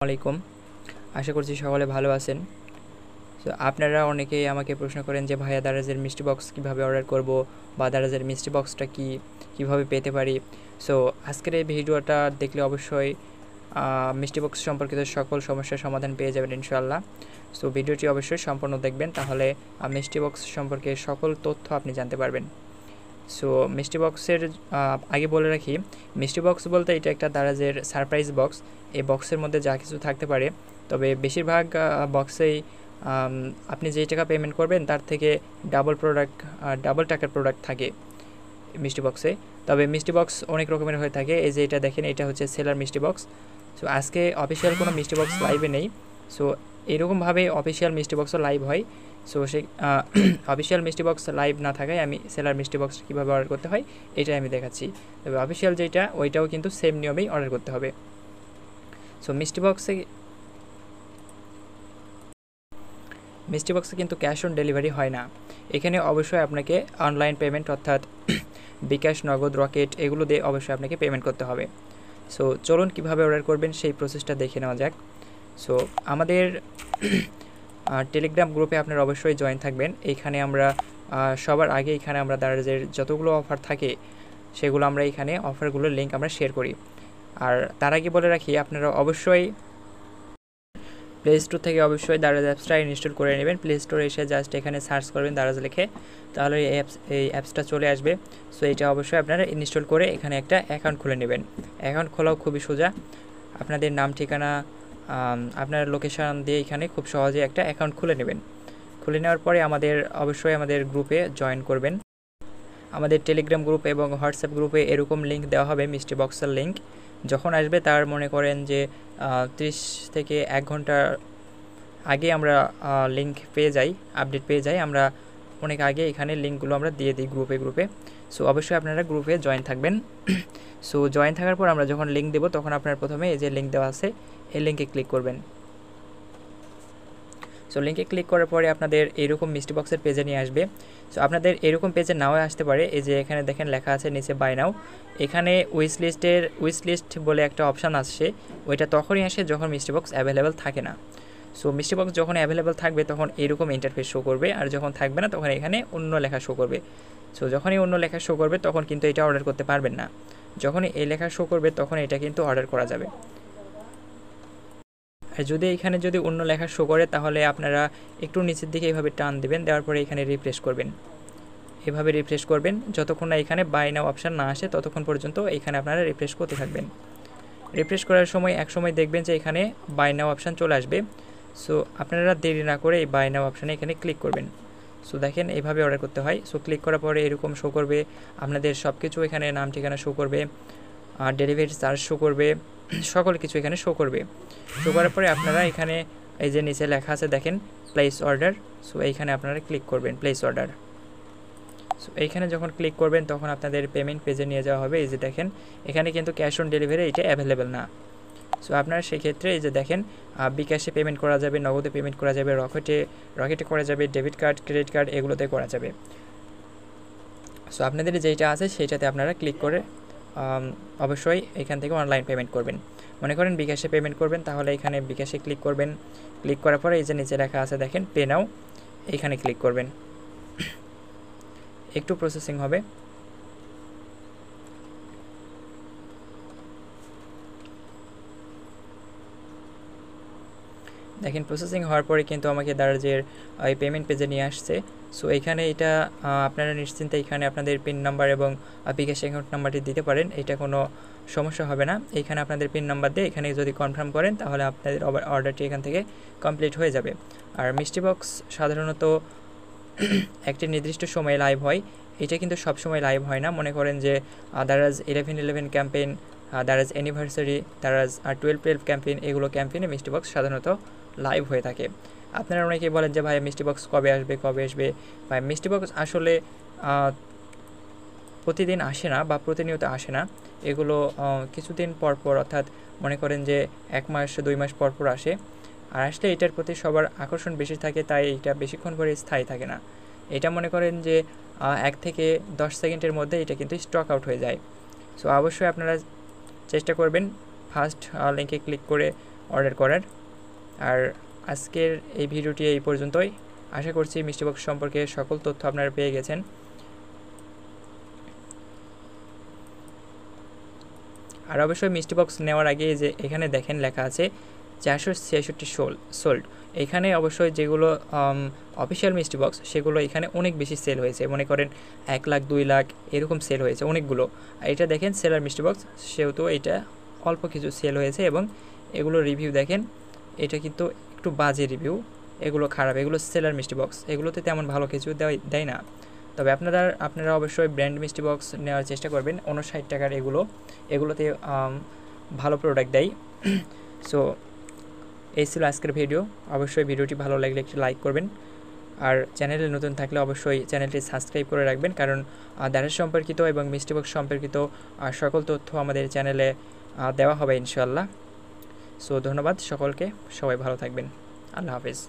আলাইকুম। আশা করছি সকলে ভালো আছেন। সো আপনারা অনেকেই আমাকে প্রশ্ন করেন যে ভাইয়া দারাজের মিষ্টি বক্স কীভাবে অর্ডার করব বা দারাজের মিষ্টি বক্সটা কীভাবে পেতে পারি। সো আজকের এই ভিডিওটা দেখলে অবশ্যই মিষ্টি বক্স সম্পর্কিত সকল সমস্যার সমাধান পেয়ে যাবেন ইনশাআল্লাহ। সো ভিডিওটি অবশ্যই সম্পূর্ণ দেখবেন, তাহলে মিষ্টি বক্স সম্পর্কে সকল তথ্য আপনি জানতে পারবেন। সো মিষ্টি বক্সের আগে বলে রাখি, মিষ্টি বক্স বলতে এটা একটা দারাজের সারপ্রাইজ বক্স। এই বক্সের মধ্যে যা কিছু থাকতে পারে, তবে বেশিরভাগ বক্সেই আপনি যেই টাকা পেমেন্ট করবেন তার থেকে ডাবল টাকার প্রোডাক্ট থাকে মিষ্টি বক্সে। তবে মিষ্টি বক্স অনেক রকমের হয়ে থাকে। এই যে এটা দেখেন, এটা হচ্ছে সেলার মিষ্টি বক্স। সো আজকে অফিসিয়াল কোনো মিষ্টি বক্স লাইভে নেই। সো এরকমভাবে অফিসিয়াল মিষ্টি বক্সও লাইভ হয়। সো সেই অফিসিয়াল মিষ্টি বক্স লাইভ না থাকায় আমি সেলার মিষ্টি বক্স কীভাবে অর্ডার করতে হয় এটাই আমি দেখাচ্ছি। তবে অফিসিয়াল যেটা ওইটাও কিন্তু সেম নিয়মেই অর্ডার করতে হবে। সো মিষ্টি বক্সে কিন্তু ক্যাশ অন ডেলিভারি হয় না। এখানে অবশ্যই আপনাকে অনলাইন পেমেন্ট অর্থাৎ বিকাশ, নগদ, রকেট এগুলো দিয়ে অবশ্যই আপনাকে পেমেন্ট করতে হবে। সো চলুন কীভাবে অর্ডার করবেন সেই প্রসেসটা দেখে নেওয়া যাক। সো আমাদের টেলিগ্রাম গ্রুপে আপনারা অবশ্যই জয়েন থাকবেন। এইখানে আমরা সবার আগে এখানে আমরা দারাজের যতগুলো অফার থাকে সেগুলো আমরা এখানে অফারগুলোর লিঙ্ক আমরা শেয়ার করি। আর তার আগে বলে রাখি, আপনারা অবশ্যই প্লে স্টোর থেকে অবশ্যই দারাজ অ্যাপসটা ইনস্টল করে নেবেন। প্লে স্টোরে এসে জাস্ট এখানে সার্চ করবেন দারাজ লিখে, তাহলে এই অ্যাপসটা চলে আসবে। সো এটা অবশ্যই আপনারা ইনস্টল করে এখানে একটা অ্যাকাউন্ট খুলে নেবেন। অ্যাকাউন্ট খোলাও খুবই সোজা। আপনাদের নাম, ঠিকানা, আপনার লোকেশান দিয়ে এখানে খুব সহজে একটা অ্যাকাউন্ট খুলে নেবেন। খুলে নেওয়ার পরে অবশ্যই আমাদের গ্রুপে জয়েন করবেন। আমাদের টেলিগ্রাম গ্রুপ এবং হোয়াটসঅ্যাপ গ্রুপে এরকম লিঙ্ক দেওয়া হবে, মিষ্টি বক্সের লিঙ্ক। যখন আসবে তার মনে করেন যে 30 থেকে 1 ঘন্টা আগে আমরা লিঙ্ক পেয়ে যাই, আপডেট পেয়ে যাই। আমরা অনেক আগে এখানে লিঙ্কগুলো আমরা দিয়ে দিই গ্রুপে। সো অবশ্যই আপনারা গ্রুপে জয়েন থাকবেন। সো জয়েন থাকার পর আমরা যখন লিঙ্ক দেবো তখন আপনারা প্রথমে এই যে লিঙ্ক দেওয়া আছে এই লিঙ্কে ক্লিক করবেন। সো লিঙ্কে ক্লিক করার পরে আপনাদের এরকম মিষ্টি বক্সের পেজে নিয়ে আসবে। সো আপনাদের এরকম পেজে নাও আসতে পারে। এই যে এখানে দেখেন লেখা আছে নিচে বাই নাও। এখানে উইশ লিস্ট বলে একটা অপশান আসছে, ওইটা তখনই আসে যখন মিষ্টি বক্স অ্যাভেলেবেল থাকে না। সো মিষ্টি বক্স যখন অ্যাভেলেবেল থাকবে তখন এরকম ইন্টারফেস শো করবে, আর যখন থাকবে না তখন এখানে অন্য লেখা শো করবে। সো যখনই অন্য লেখা শো করবে তখন কিন্তু এটা অর্ডার করতে পারবেন না। যখনই এই লেখা শো করবে তখন এটা কিন্তু অর্ডার করা যাবে। আর এখানে যদি অন্য লেখা শো করে তাহলে আপনারা একটু নিচের দিকে এইভাবে টান দেবেন, দেওয়ার পরে এখানে রিফ্রেশ করবেন। এভাবে রিফ্রেশ করবেন যতক্ষণ না এখানে বাই নাও অপশান না আসে, ততক্ষণ পর্যন্ত এখানে আপনারা রিফ্রেশ করতে থাকবেন। রিফ্রেশ করার সময় একসময় দেখবেন যে এখানে বাই নাও অপশান চলে আসবে। সো আপনারা দেরি না করে এই বাই নাও অপশানে এখানে ক্লিক করবেন। সো দেখেন এইভাবে অর্ডার করতে হয়। সো ক্লিক করার পরে এরকম শো করবে, আপনাদের সব কিছু এখানে নাম, ঠিকানা শো করবে, আর ডেলিভারি চার্জ শো করবে, সকল কিছু এখানে শো করবে। শো করার পরে আপনারা এখানে এই যে নিচে লেখা আছে দেখেন প্লেস অর্ডার। সো এইখানে আপনারা ক্লিক করবেন প্লেস অর্ডার। সো এইখানে যখন ক্লিক করবেন তখন আপনাদের পেমেন্ট পেজে নিয়ে যাওয়া হবে। এই যে দেখেন এখানে কিন্তু ক্যাশ অন ডেলিভারি এটা অ্যাভেলেবেল না। সো আপনারা সেক্ষেত্রে এই যে দেখেন বিকাশে পেমেন্ট করা যাবে, নগদে পেমেন্ট করা যাবে, রকেটে করা যাবে, ডেবিট কার্ড, ক্রেডিট কার্ড এগুলোতে করা যাবে। সো আপনাদের যেইটা আছে সেইটাতে আপনারা ক্লিক করে অবশ্যই এখান থেকে অনলাইন পেমেন্ট করবেন। মনে করেন বিকাশে পেমেন্ট করবেন, তাহলে এখানে বিকাশে ক্লিক করবেন। ক্লিক করার পরে এই যে নিচে লেখা আছে দেখেন পে নাও, এইখানে ক্লিক করবেন। একটু প্রসেসিং হবে। দেখেন প্রসেসিং হওয়ার পরে কিন্তু আমাকে দারাজের এই পেমেন্ট পেজে নিয়ে আসছে। সো এইখানে এটা আপনারা নিশ্চিন্তে এখানে আপনাদের পিন নাম্বার এবং বিকাশ অ্যাকাউন্ট নাম্বারটি দিতে পারেন, এটা কোনো সমস্যা হবে না। এইখানে আপনাদের পিন নাম্বার দিয়ে এখানে যদি কনফার্ম করেন তাহলে আপনাদের অর্ডারটি এখান থেকে কমপ্লিট হয়ে যাবে। আর মিষ্টি বক্স সাধারণত একটি নির্দিষ্ট সময়ে লাইভ হয়, এটা কিন্তু সব সময় লাইভ হয় না। মনে করেন যে Daraz 11/11 campaign, Daraz anniversary, Daraz 12/12 campaign, এগুলো ক্যাম্পেইনে মিষ্টি বক্স সাধারণত লাইভ হয়ে থাকে। আপনারা অনেকেই বলেন যে ভাই মিষ্টি বক্স কবে আসবে ভাই মিষ্টি বক্স আসলে প্রতিদিন আসে না বা প্রতিনিয়ত আসে না। এগুলো কিছুদিন পরপর, অর্থাৎ মনে করেন যে 1 মাস 2 মাস পরপর আসে। আর আসলে এটার প্রতি সবার আকর্ষণ বেশি থাকে, তাই এটা বেশিক্ষণ করে স্থায়ী থাকে না। এটা মনে করেন যে 1 থেকে 10 সেকেন্ডের মধ্যে এটা কিন্তু স্টক আউট হয়ে যায়। সো অবশ্যই আপনারা চেষ্টা করবেন ফার্স্ট লিঙ্কে ক্লিক করে অর্ডার করার। আর আজকের এই ভিডিওটি এই পর্যন্তই। আশা করছি মিষ্টি বক্স সম্পর্কে সকল তথ্য আপনারা পেয়ে গেছেন। আর অবশ্যই মিষ্টি বক্স নেওয়ার আগে যে এখানে দেখেন লেখা আছে 466 সোল্ড। এখানে অবশ্যই যেগুলো অফিসিয়াল মিষ্টি বক্স সেগুলো এখানে অনেক বেশি সেল হয়েছে, মনে করেন 1 লাখ 2 লাখ এরকম সেল হয়েছে অনেকগুলো। আর এটা দেখেন সেলার মিষ্টি বক্স, সেহেতু এটা অল্প কিছু সেল হয়েছে। এবং এগুলো রিভিউ দেখেন, এটা কিন্তু একটু বাজে রিভিউ, এগুলো খারাপ, এগুলো সেলার মিষ্টি বক্স, এগুলোতে তেমন ভালো কিছু দেয় না। তবে আপনারা অবশ্যই ব্র্যান্ড মিষ্টি বক্স নেওয়ার চেষ্টা করবেন। 59 টাকার এগুলোতে ভালো প্রোডাক্ট দেয়। সো এই ছিল আজকের ভিডিও। অবশ্যই ভিডিওটি ভালো লাগলে একটু লাইক করবেন, আর চ্যানেলে নতুন থাকলে অবশ্যই চ্যানেলটি সাবস্ক্রাইব করে রাখবেন, কারণ দারাজ সম্পর্কিত এবং মিষ্টি বক্স সম্পর্কিত সকল তথ্য আমাদের চ্যানেলে দেওয়া হবে ইনশাআল্লাহ। সো ধন্যবাদ সকলকে, সবাই ভালো থাকবেন। আল্লাহ হাফেজ।